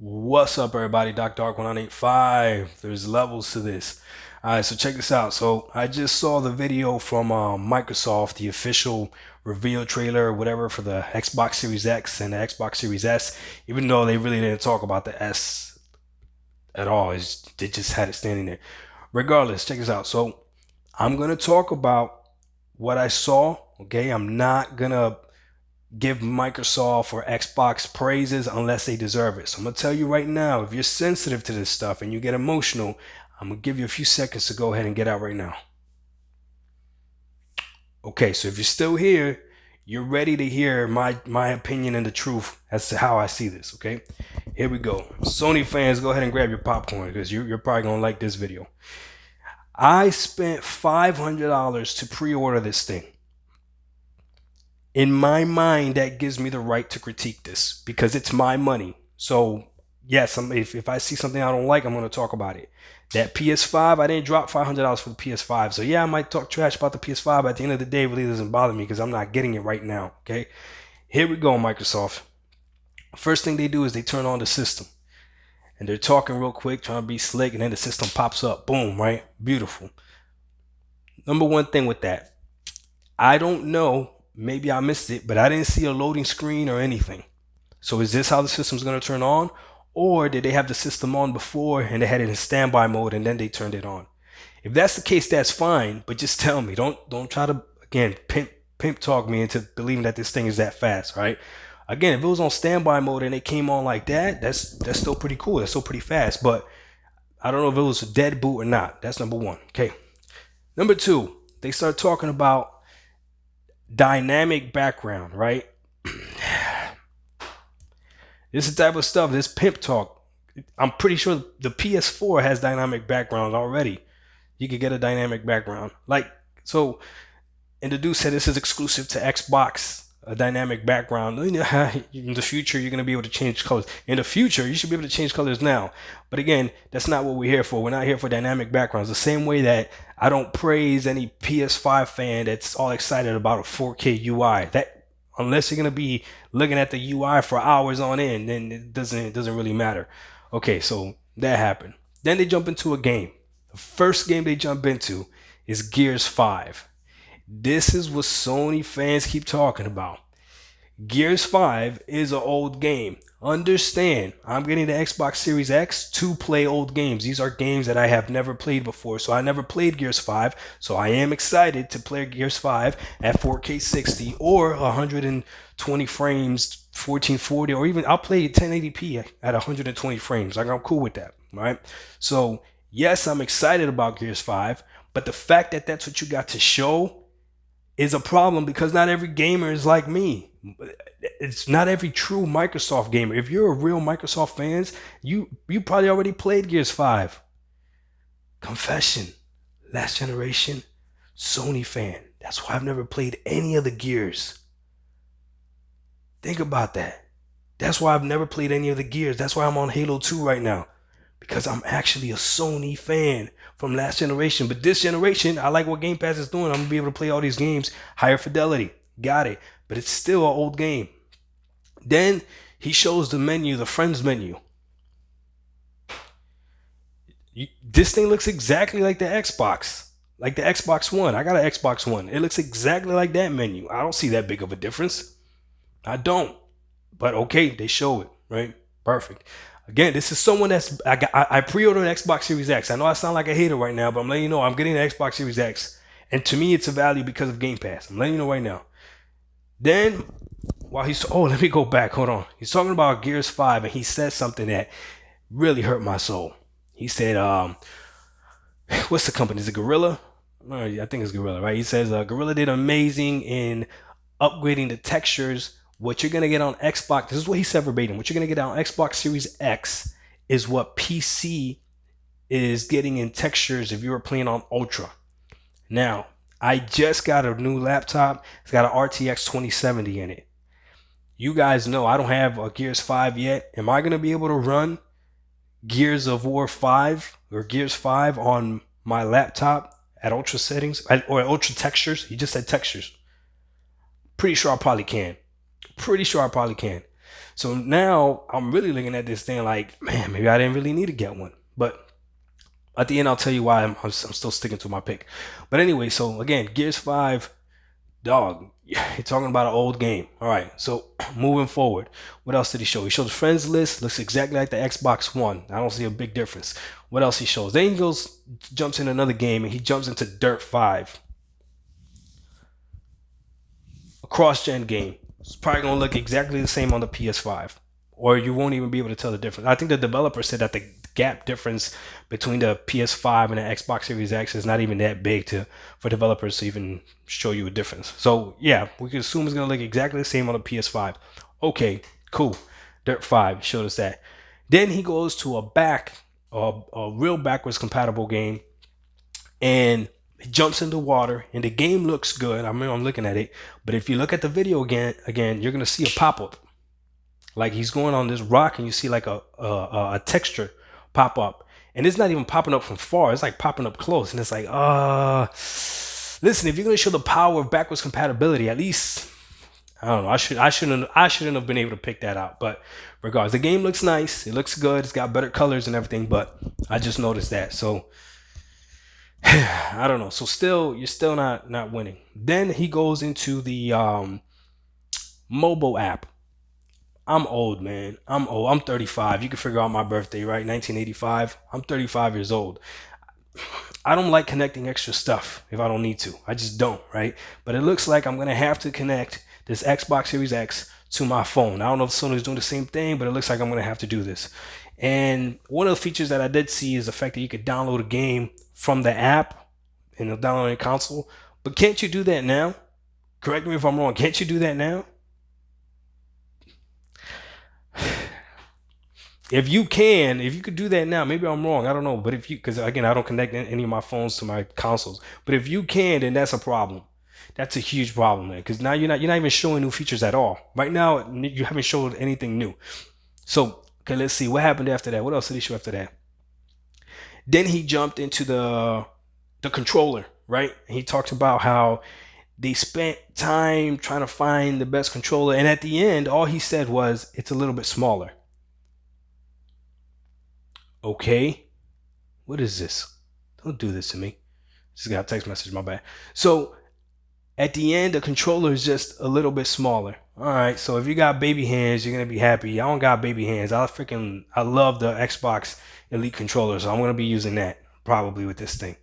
What's up, everybody? Dark1985. There's levels to this. All right, so check this out. So I just saw the video from Microsoft, the official reveal trailer or whatever for the Xbox Series X and the Xbox Series S. Even though they really didn't talk about the S at all, they just had it standing there. Regardless, check this out. So I'm gonna talk about what I saw. Okay, I'm not gonna give Microsoft or Xbox praises unless they deserve it. So I'm gonna tell you right now, if you're sensitive to this stuff and you get emotional, I'm gonna give you a few seconds to go ahead and get out right now. Okay, so if you're still here, you're ready to hear my opinion and the truth as to how I see this. Okay, here we go. Sony fans, go ahead and grab your popcorn because you're probably gonna like this video. I spent $500 to pre-order this thing. In my mind, that gives me the right to critique this because it's my money. So yes, if I see something I don't like, I'm going to talk about it. That PS5, I didn't drop $500 for the PS5. So yeah, I might talk trash about the PS5. But at the end of the day, it really doesn't bother me because I'm not getting it right now. Okay, here we go, Microsoft. First thing they do is they turn on the system. And they're talking real quick, trying to be slick, and then the system pops up. Boom, right? Beautiful. Number one thing with that, I don't know, maybe I missed it, but I didn't see a loading screen or anything. So is this how the system's going to turn on? Or did they have the system on before and they had it in standby mode and then they turned it on? If that's the case, that's fine, but just tell me. Don't try to again pimp talk me into believing that this thing is that fast, right? Again, if it was on standby mode and it came on like that, that's still pretty cool. That's still pretty fast. But I don't know if it was a dead boot or not. That's number one. Okay. Number two, they start talking about dynamic background, right? This is the type of stuff, this pimp talk. I'm pretty sure the PS4 has dynamic background already. You could get a dynamic background. Like, so, and the dude said this is exclusive to Xbox, a dynamic background. You know, in the future, you're going to be able to change colors. In the future, you should be able to change colors now. But again, that's not what we're here for. We're not here for dynamic backgrounds. The same way that I don't praise any PS5 fan that's all excited about a 4K UI. That unless you're gonna be looking at the UI for hours on end, then it doesn't really matter. Okay, so that happened. Then they jump into a game. The first game they jump into is Gears 5. This is what Sony fans keep talking about. Gears 5 is an old game. Understand, I'm getting the Xbox Series X to play old games. These are games that I have never played before. So I never played Gears 5. So I am excited to play Gears 5 at 4K 60 or 120 frames, 1440, or even I'll play 1080p at 120 frames. Like I'm cool with that, right? So yes, I'm excited about Gears 5, but the fact that that's what you got to show is a problem because not every gamer is like me. It's not every true Microsoft gamer. If you're a real Microsoft fans, you probably already played Gears 5. Confession. Last generation Sony fan. That's why I've never played any of the Gears. Think about that. That's why I've never played any of the Gears. That's why I'm on Halo 2 right now. Because I'm actually a Sony fan from last generation. But this generation, I like what Game Pass is doing. I'm going to be able to play all these games higher fidelity. Got it. But it's still an old game. Then he shows the menu, the friends menu. This thing looks exactly like the Xbox. Like the Xbox One. I got an Xbox One. It looks exactly like that menu. I don't see that big of a difference. I don't. But okay, they show it, right? Perfect. Again, this is someone that's I pre-ordered an Xbox Series X. I know I sound like a hater right now, but I'm letting you know I'm getting an Xbox Series X, and to me, it's a value because of Game Pass. I'm letting you know right now. Then, while let me go back. Hold on. He's talking about Gears 5, and he said something that really hurt my soul. He said, "What's the company? Is it Gorilla? I think it's Gorilla, right?" He says, "Gorilla did amazing in upgrading the textures. What you're gonna get on Xbox, this is what he said verbatim. What you're gonna get on Xbox Series X is what PC is getting in textures if you were playing on Ultra." Now, I just got a new laptop. It's got an RTX 2070 in it. You guys know I don't have a Gears 5 yet. Am I gonna be able to run Gears of War 5 or Gears 5 on my laptop at Ultra settings or at Ultra textures? He just said textures. Pretty sure I probably can. So now I'm really looking at this thing like, man, maybe I didn't really need to get one. But at the end, I'll tell you why I'm still sticking to my pick. But anyway, so again, Gears 5, dog, you're talking about an old game. All right, so moving forward, what else did he show? He showed the friends list, looks exactly like the Xbox One. I don't see a big difference. What else he shows? Then he goes, jumps in another game, and he jumps into Dirt 5, a cross-gen game. It's probably gonna look exactly the same on the PS5, or you won't even be able to tell the difference. I think the developer said that the gap difference between the PS5 and the Xbox Series X is not even that big to for developers to even show you a difference. So yeah, we can assume it's gonna look exactly the same on the PS5. Okay, cool. Dirt 5 showed us that. Then he goes to a real backwards compatible game, and he jumps in the water, and the game looks good. I mean, I'm looking at it, but if you look at the video again, you're gonna see a pop up. Like he's going on this rock, and you see like a texture pop up, and it's not even popping up from far. It's like popping up close, and it's like, listen, if you're gonna show the power of backwards compatibility, at least I don't know. I shouldn't have been able to pick that out. But regardless, the game looks nice. It looks good. It's got better colors and everything. But I just noticed that. So I don't know. So still, you're still not winning. Then he goes into the mobile app. I'm old, man. I'm old. I'm 35. You can figure out my birthday, right? 1985. I'm 35 years old. I don't like connecting extra stuff if I don't need to. I just don't, right? But it looks like I'm gonna have to connect this Xbox Series X to my phone. I don't know if Sony's doing the same thing, but it looks like I'm gonna have to do this. And one of the features that I did see is the fact that you could download a game from the app and download on your console. But can't you do that now? Correct me if I'm wrong. Can't you do that now? If you could do that now, maybe I'm wrong. I don't know. But if you, because again, I don't connect any of my phones to my consoles. But if you can, then that's a problem. That's a huge problem, man. Because now you're not even showing new features at all. Right now, you haven't showed anything new. So okay, let's see what happened after that. What else did he show after that? Then he jumped into the controller, right? And he talked about how they spent time trying to find the best controller, and at the end, all he said was it's a little bit smaller. Okay, what is this? Don't do this to me. Just got a text message, my bad. So at the end, the controller is just a little bit smaller. All right, so if you got baby hands, you're gonna be happy. I don't got baby hands. I love the Xbox Elite controller, so I'm gonna be using that probably with this thing.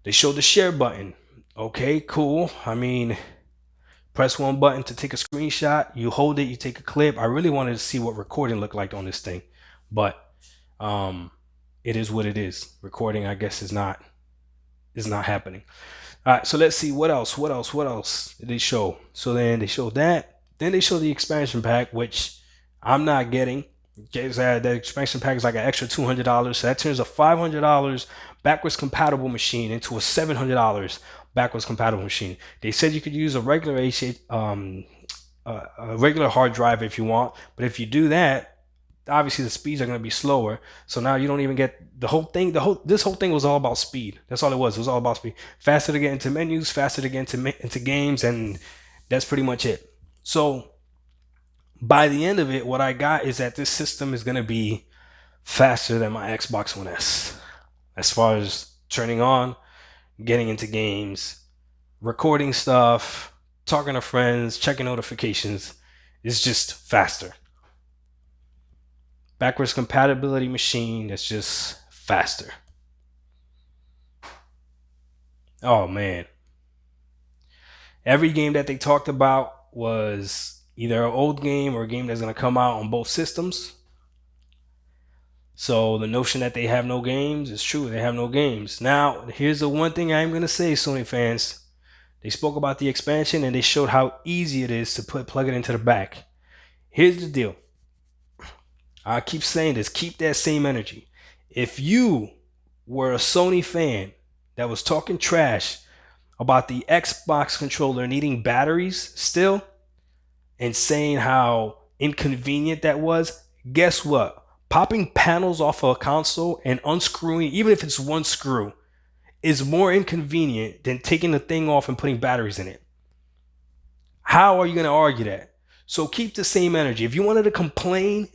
They showed the share button. Okay, cool. I mean, press one button to take a screenshot. You hold it, you take a clip. I really wanted to see what recording looked like on this thing, but um, it is what it is. Recording, I guess, is not happening. All right, so let's see what else. What else did they show? So then they showed that. Then they showed the expansion pack, which I'm not getting. That expansion pack is like an extra $200, so that turns a $500 backwards compatible machine into a $700 backwards compatible machine. They said you could use a regular a regular hard drive if you want, but if you do that, obviously the speeds are going to be slower. So now you don't even get the whole thing. This whole thing was all about speed. That's all it was. It was all about speed. Faster to get into menus, faster to get into games, and that's pretty much it. So by the end of it, what I got is that this system is going to be faster than my Xbox One S as far as turning on, getting into games, recording stuff, talking to friends, checking notifications. It's just faster. Backwards compatibility machine that's just faster. Oh man. Every game that they talked about was either an old game or a game that's going to come out on both systems. So the notion that they have no games is true. They have no games. Now, here's the one thing I'm going to say, Sony fans. They spoke about the expansion and they showed how easy it is to plug it into the back. Here's the deal. I keep saying this, keep that same energy. If you were a Sony fan that was talking trash about the Xbox controller needing batteries still and saying how inconvenient that was, guess what? Popping panels off of a console and unscrewing, even if it's one screw, is more inconvenient than taking the thing off and putting batteries in it. How are you going to argue that? So keep the same energy. If you wanted to complain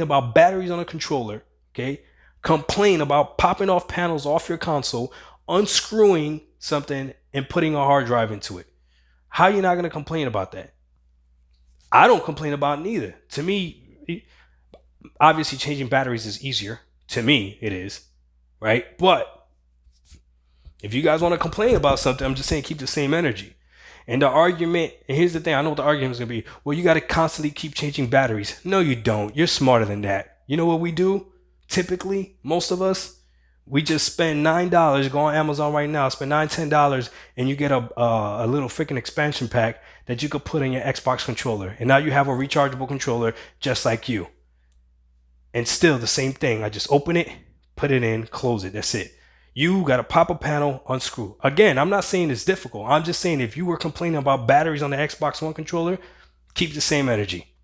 about batteries on a controller, okay, complain about popping off panels off your console, unscrewing something and putting a hard drive into it. How are you not going to complain about that? I don't complain about it neither. To me, obviously changing batteries is easier. To me, it is, right? But if you guys want to complain about something, I'm just saying keep the same energy. And the argument, and here's the thing, I know what the argument is going to be. Well, you got to constantly keep changing batteries. No, you don't. You're smarter than that. You know what we do? Typically, most of us, we just spend $9. Go on Amazon right now, spend $10, and you get a little freaking expansion pack that you could put in your Xbox controller. And now you have a rechargeable controller just like you. And still the same thing. I just open it, put it in, close it. That's it. You got to pop a panel, unscrew. Again, I'm not saying it's difficult. I'm just saying if you were complaining about batteries on the Xbox One controller, keep the same energy.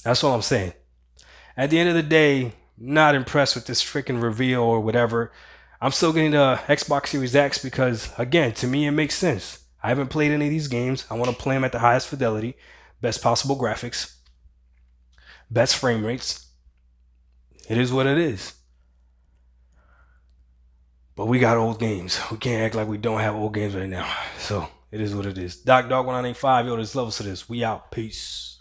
That's all I'm saying. At the end of the day, not impressed with this freaking reveal or whatever. I'm still getting the Xbox Series X because, again, to me, it makes sense. I haven't played any of these games. I want to play them at the highest fidelity, best possible graphics, best frame rates. It is what it is. But we got old games. We can't act like we don't have old games right now. So it is what it is. Doc Dog 1985, yo, there's levels to this. We out. Peace.